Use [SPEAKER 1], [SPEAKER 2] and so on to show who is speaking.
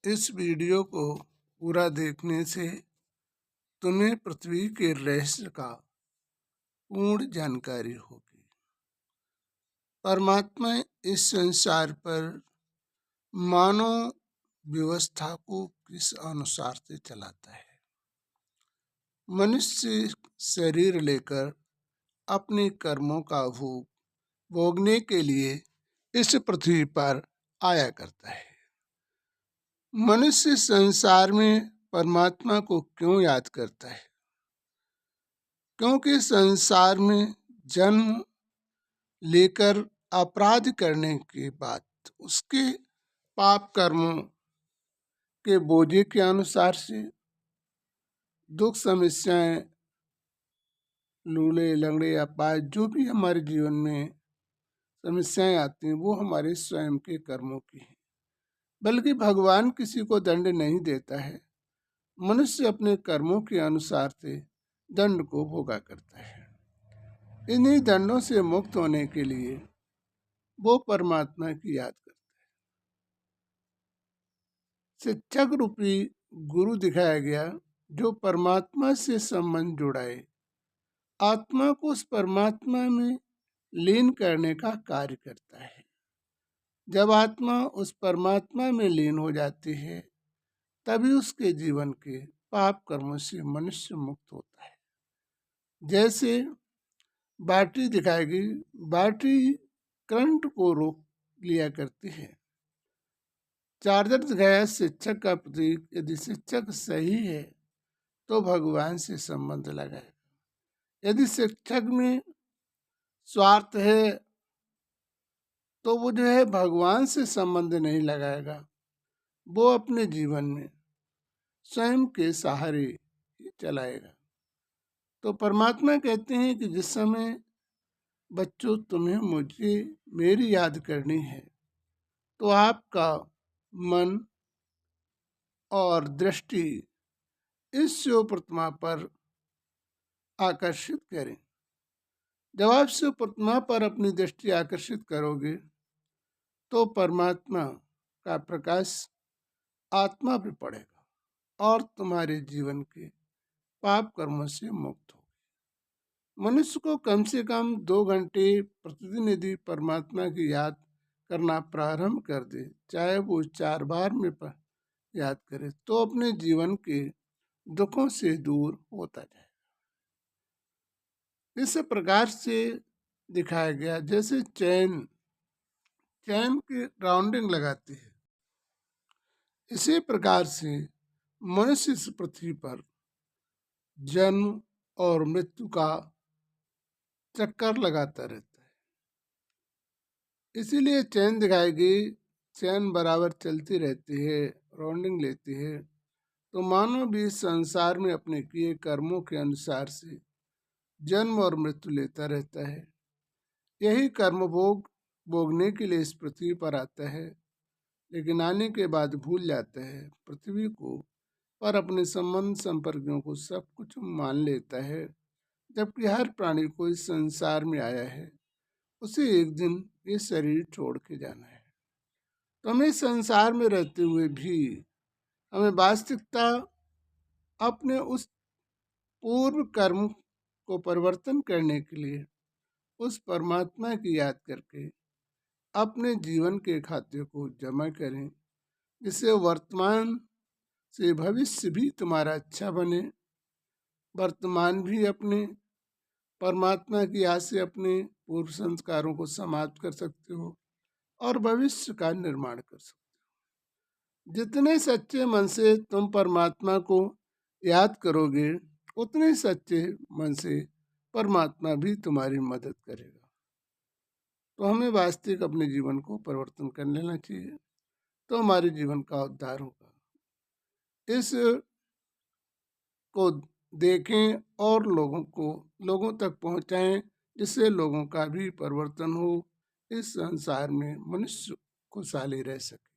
[SPEAKER 1] इस वीडियो को पूरा देखने से तुम्हें पृथ्वी के रहस्य का पूर्ण जानकारी होगी। परमात्मा इस संसार पर मानव व्यवस्था को किस अनुसार से चलाता है। मनुष्य शरीर लेकर अपने कर्मों का भोग भोगने के लिए इस पृथ्वी पर आया करता है। मनुष्य संसार में परमात्मा को क्यों याद करता है? क्योंकि संसार में जन्म लेकर अपराध करने के बाद उसके पाप कर्मों के बोझे के अनुसार से दुख समस्याएं, लूले लंगड़े अपाय जो भी हमारे जीवन में समस्याएं आती हैं वो हमारे स्वयं के कर्मों की हैं। बल्कि भगवान किसी को दंड नहीं देता है, मनुष्य अपने कर्मों के अनुसार से दंड को भोगा करता है। इन्हीं दंडों से मुक्त होने के लिए वो परमात्मा की याद करता है। शिक्षक रूपी गुरु दिखाया गया जो परमात्मा से संबंध जुड़ाए, आत्मा को उस परमात्मा में लीन करने का कार्य करता है। जब आत्मा उस परमात्मा में लीन हो जाती है तभी उसके जीवन के पाप कर्मों से मनुष्य मुक्त होता है। जैसे बैटरी दिखाएगी, बैटरी करंट को रोक लिया करती है। चार्जर दिखाया शिक्षक का प्रतीक, यदि शिक्षक सही है तो भगवान से संबंध लगाएगा। यदि शिक्षक में स्वार्थ है तो वो जो है भगवान से संबंध नहीं लगाएगा, वो अपने जीवन में स्वयं के सहारे चलाएगा। तो परमात्मा कहते हैं कि जिस समय बच्चों तुम्हें मुझे मेरी याद करनी है तो आपका मन और दृष्टि इस शिव प्रतिमा पर आकर्षित करें। जब आप शिव प्रतिमा पर अपनी दृष्टि आकर्षित करोगे तो परमात्मा का प्रकाश आत्मा पे पड़ेगा और तुम्हारे जीवन के पाप कर्मों से मुक्त हो। मनुष्य को कम से कम 2 घंटे प्रतिदिन यदि परमात्मा की याद करना प्रारंभ कर दे, चाहे वो 4 बार में याद करे, तो अपने जीवन के दुखों से दूर होता जाए। इस प्रकार से दिखाया गया जैसे चैन की राउंडिंग लगाती है, इसी प्रकार से मनुष्य इस पृथ्वी पर जन्म और मृत्यु का चक्कर लगाता रहता है। इसीलिए चैन दिखाएगी, चैन बराबर चलती रहती है, राउंडिंग लेती है। तो मानव भी इस संसार में अपने किए कर्मों के अनुसार से जन्म और मृत्यु लेता रहता है। यही कर्म भोगने के लिए इस पृथ्वी पर आता है, लेकिन आने के बाद भूल जाता है पृथ्वी को, पर अपने संबंध संपर्कों को सब कुछ मान लेता है। जबकि हर प्राणी को इस संसार में आया है उसे एक दिन ये शरीर छोड़ के जाना है। तो हमें संसार में रहते हुए भी हमें वास्तविकता अपने उस पूर्व कर्म को परिवर्तन करने के लिए उस परमात्मा की याद करके अपने जीवन के खाते को जमा करें, जिससे वर्तमान से भविष्य भी तुम्हारा अच्छा बने। वर्तमान भी अपने परमात्मा की याद से अपने पूर्व संस्कारों को समाप्त कर सकते हो और भविष्य का निर्माण कर सकते हो। जितने सच्चे मन से तुम परमात्मा को याद करोगे उतने सच्चे मन से परमात्मा भी तुम्हारी मदद करेगा। तो हमें वास्तविक अपने जीवन को परिवर्तन कर लेना चाहिए, तो हमारे जीवन का उद्धार होगा। इस को देखें और लोगों तक पहुंचाएं, जिससे लोगों का भी परिवर्तन हो, इस संसार में मनुष्य खुशहाली रह सके।